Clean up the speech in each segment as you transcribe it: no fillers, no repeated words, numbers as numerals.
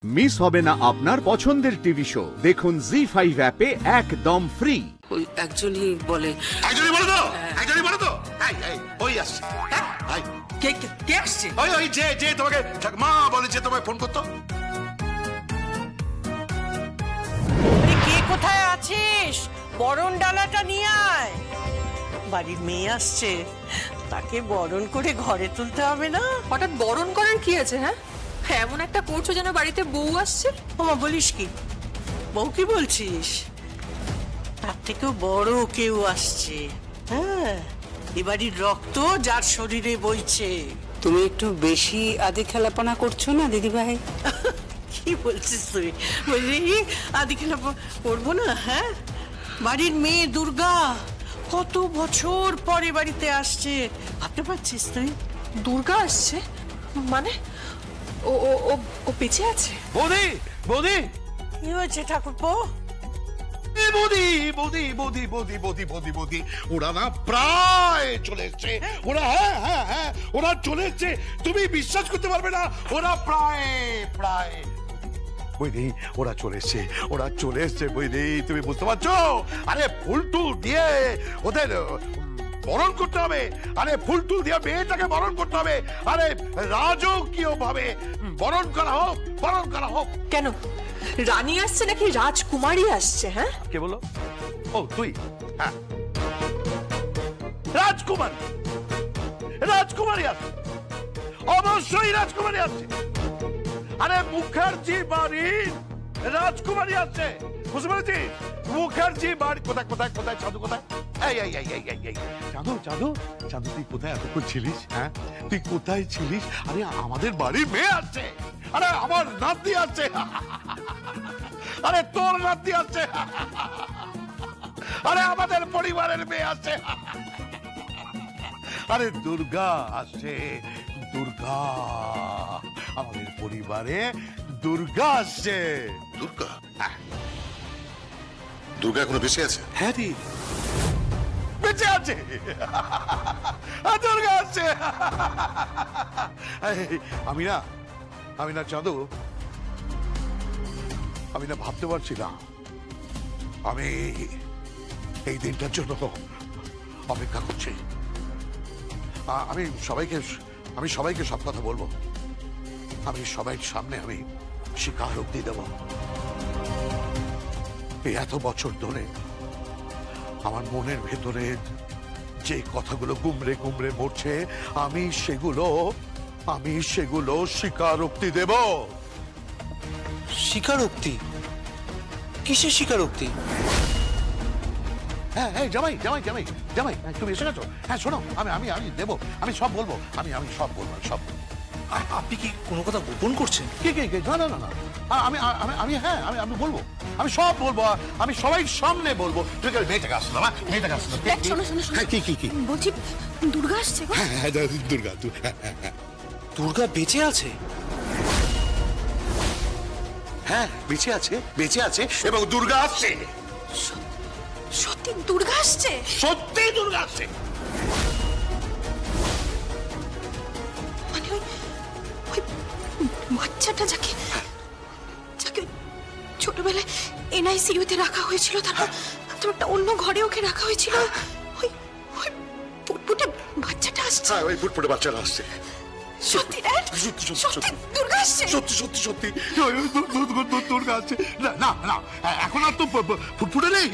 Miss হবে না আপনার পছন্দের টিভি শো। দেখুন জি5 অ্যাপে একদম ফ্রি। ওই একজনই বলে তো ওই আসছে। কে আসছে? ওই যে তোমাকে মা বলেছে তোমায় ফোন করতো। কে কোথায় আছিস? বরণ ডালাটা নিয়ে আয়। বাড়ির মেয়ে আসছে, তাকে বরণ করে ঘরে তুলতে হবে না? হঠাৎ বরণ করার কি আছে? হ্যাঁ, এমন একটা করছো যেন বাড়িতে বউ আসছে। ওমা, বলিস কি? বউ কি বলছিস? তার থেকেও বড় কেউ আসছে। হ্যাঁ, এবাড়ির রক্ত যার শরীরে বইছে। তুমি একটু বেশি আদি খেলাপনা করছো না দিদিভাই? কি বলছিস তুই? বলি আদি খেলা করবো না? হ্যাঁ, বাড়ির মেয়ে দুর্গা কত বছর পরে বাড়িতে আসছে, ভাবতে পারছিস তুই? দুর্গা আসছে মানে? ও ও ও ও বেঁচে আছে? বৌদি বৌদি কি হয়েছে ঠাকুরপো? বৌদি ওরা না প্রায় চলে এসছে। ওরা হ্যাঁ ওরা চলে এসছে, তুমি বিশ্বাস করতে পারবে না। ওরা প্রায় বৌদি ওরা চলে এসছে বৌদি, তুমি বুঝতে পারছো? আরে ফুল টুল দিয়ে ওদের বরণ করতে হবে। আরে ফুল টুল দিয়ে মেয়েটাকে বরণ করতে হবে। আরে রাজকীয় ভাবে বরণ করা হোক। কেন, রানী আসছে নাকি রাজকুমারী আসছে? হ্যাঁ, কে বলো? ও তুই? হ্যাঁ, রাজকুমারী আসছে, অবশ্যই রাজকুমারী আসছে। আরে মুখার্জি বাড়ির রাজকুমারী আসছে, বুঝতে পেরেছিস? মুখার্জি বাড়ি কোথায় চাঁদু কোথায়? চাঁদু তুই কোথায় এতক্ষণ ছিলিস? হ্যাঁ, তুই কোথায় ছিলিস? আরে আমাদের বাড়ির মেয়ে আসছে। আরে আমার নাতি আসছে। আরে তোর নাতি আসছে। আরে আমাদের পরিবারের মেয়ে আসছে। আরে দুর্গা আসছে, দুর্গা আমাদের পরিবারে দুর্গা আসছে। দুর্গা এখনো বেঁচে আছে? হ্যাঁ রে, বেঁচে আছে। দুর্গা আসছে। আমি না চাঁদু, আমি না ভাবতে পারছি না। আমি এই দিনটার জন্য অপেক্ষা করছি। আমি সবাইকে সব কথা বলবো। আমি সবাই সামনে আমি স্বীকারোক্তি দেব। এই এত বছর ধরে আমার মনের ভেতরে যে কথাগুলো গুমরে মরছে, আমি সেগুলো স্বীকারোক্তি দেব। স্বীকারোক্তি? কিসের স্বীকারোক্তি? হ্যাঁ জামাই তুমি এসে গেছো? হ্যাঁ শোনো, আমি দেবো, আমি সব বলবো, আমি সব বলবো। আপনি কি কোনো কথা গোপন করছেন? কি না, আমি বলবো, আমি সব বলবো, আমি সবাই সামনে বলবো। ঠিক আছে, মেয়েটাকে আসলো না, মেয়েটাকে আসলো। শোনো, কি বলছি দুর্গা আসছে। হ্যাঁ দুর্গা। দুর্গা বেঁচে আছে? হ্যাঁ বেঁচে আছে এবং দুর্গা আসছে। সত্যি দুর্গা আসছে? সত্যি দুর্গা আসছে। মানে ওই বাচ্চাটা যাকে ছোটবেলায় NICU-তে রাখা হয়েছিল, তারপর একটা অন্য ঘরে ওকে রাখা হয়েছিল, ওই ফুটফুটে বাচ্চাটা আসছে। হ্যাঁ, ওই ফুটফুটে বাচ্চাটা আসছে। সত্যি ড্যাড? সত্যি দুর্গা আসছে? সত্যি দুর্গা আসছে। না এখন আর তো ফুটফুটে নেই,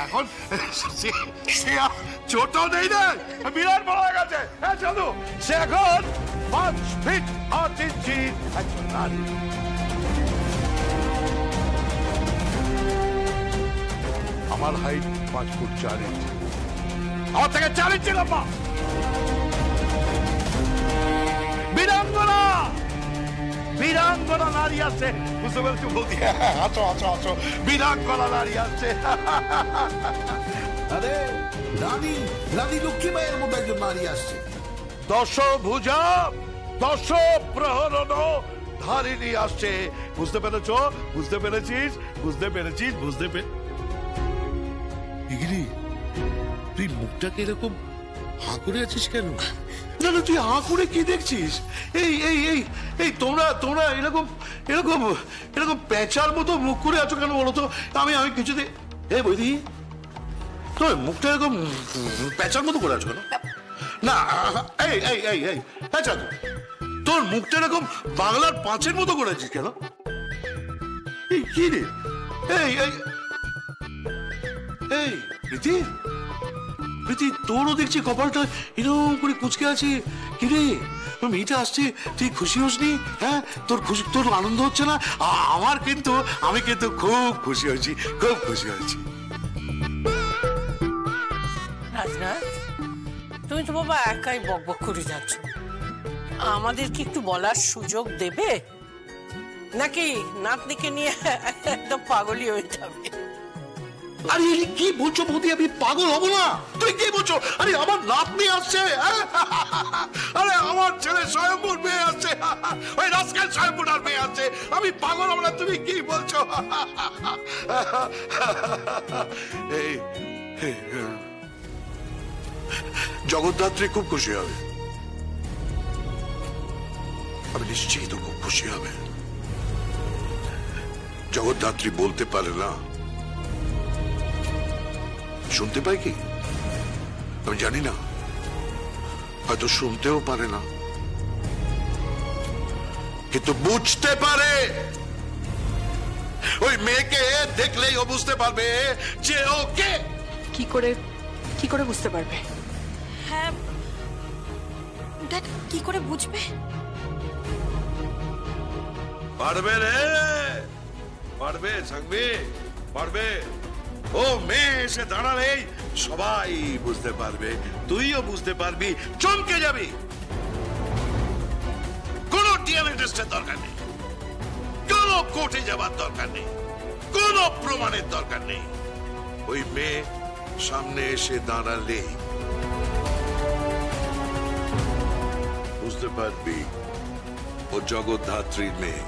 এখন সে ছোট নেই না, বিরাট বড় হয়ে গেছে। হ্যাঁ চলো, সে এখন 5 ফিট 8 ইঞ্চি একজন নারী। আমার হাইট 5 ফুট 4 ইঞ্চি, আমার থেকে 4 ইঞ্চি লম্বা। বীরাঙ্গনা নারী আছে, বুঝতে পেরেছি বলছি? আছো বীরাঙ্গনা নারী আছে। আরে রানী লক্ষ্মী মায়ের মতো একজন নারী আসছে। 10 ভুজা 10 প্রহরণ ধারিণী আসছে, বুঝতে পেরেছ? বুঝতে পেরেছিস? তুই মুখটাকে এরকম হাঁ করে আছিস কেন? না না, তুই হাঁ করে কি দেখছিস? এই এই এই এই তোমরা তোমরা এরকম এরকম এরকম প্যাঁচার মতো মুখ করে আছো কেন বলো তো? আমি আমি কিছুতে এই বৈদি, তোর মুখটা এরকম প্যাঁচার মতো করে আছো কেন? না এই এই এই এই আচ্ছা, তোর মুখটা এরকম বাংলার পাঁচের মতো করে আছিস কেন? এই কি রে? এই এই এই প্রীতি, প্রীতি, তোরও দেখছি কপালটা এরকম করে কুচকে আছে। কি রে, মেয়েটা আসছে, তুই খুশি হসনি? হ্যাঁ, তোর খুশি, তোর আনন্দ হচ্ছে না? আমার কিন্তু, আমি কিন্তু খুব খুশি হয়েছি, খুব খুশি হয়েছি। রাজনাথ, তুমি তো বাবা একাই বকবক করে যাচ্ছ, আমাদের কি একটু বলার সুযোগ দেবে? নাকি নাতনিকে নিয়ে একদম পাগলই হয়ে যাবে? আরে কি বলছো বৌদি, আমি পাগল হব না? তুমি কি বলছো? আরে আমার নাতনি আসছে, আরে আমার ছেলে স্বয়ম্বর মেয়ে আসছে, ওই রাস্কাল স্বয়ম্বর মেয়ে আসছে, আমি পাগল হব না? তুমি কি বলছো? এই জগদ্ধাত্রী খুব খুশি হবে, আমি নিশ্চিত খুব খুশি হবে। জগদ্ধাত্রী বলতে পারে না, শুনতে পাই কি আমি জানি না, হয়তো শুনতেও পারে না, কিন্তু বুঝতে পারে। ওই মেয়েকে দেখলেই ও বুঝতে পারবে যে ও কে। কি করে বুঝতে পারবে? হ্যাঁ দেখ, কি করে বুঝবে? পারবে রে, পারবে থাকবে, পারবে। ও মেয়ে এসে দাঁড়ালেই সবাই বুঝতে পারবে, তুইও বুঝতে পারবি, চমকে যাবি। কোনো ডিএনএ টেস্টের দরকার নেই, কোনো কোর্টে যাবার দরকার নেই, কোনো প্রমাণের দরকার নেই। ওই মেয়ে সামনে এসে দাঁড়ালেই বুঝতে পারবি ও জগদ্ধাত্রীর মেয়ে।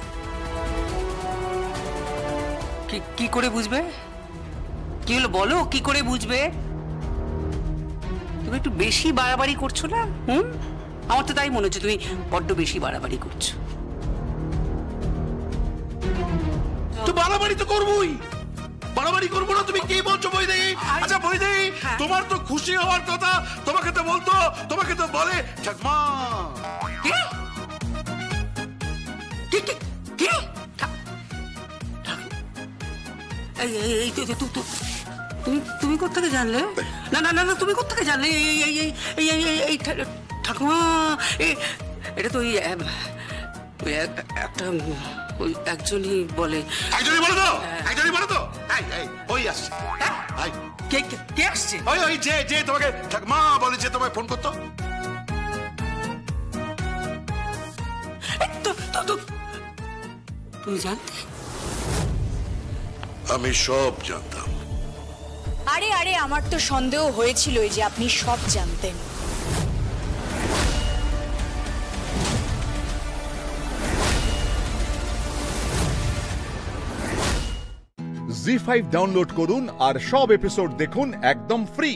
কি করে বুঝবে? কি হলো বলো, কি করে বুঝবে? তুমি একটু বেশি বাড়াবাড়ি করছো না? আমার তো তাই মনে হচ্ছে তুমি বড্ড বেশি বাড়াবাড়ি করছো। তো বাড়াবাড়ি তো করবোই, বাড়াবাড়ি করবো না? তুমি কি বলছো বৈদেহী? আচ্ছা বৈদেহী, তোমার তো খুশি হওয়ার কথা, তোমাকে তো বলতো, তোমাকে তো বলে ঠাকমা। তুমি কোথেকে জানলে? না না না, তুমি কোথেকে জানলে? এই ঠাকুমা, এটা তো ওই একটা, ওই একজনই বলে। একজনই বলে তো, একজনই বলে তো। ওই আসছে, কে আসছে? ওই ওই যে যে তোমাকে ঠাকমা বলে, যে তোমায় ফোন করতো। তুমি জানতে? আমি সব জানতাম। আরে আরে, আমার তো সন্দেহ হয়েছিল যে আপনি সব জানতেন। জি5 ডাউনলোড করুন আর সব এপিসোড দেখুন একদম ফ্রি।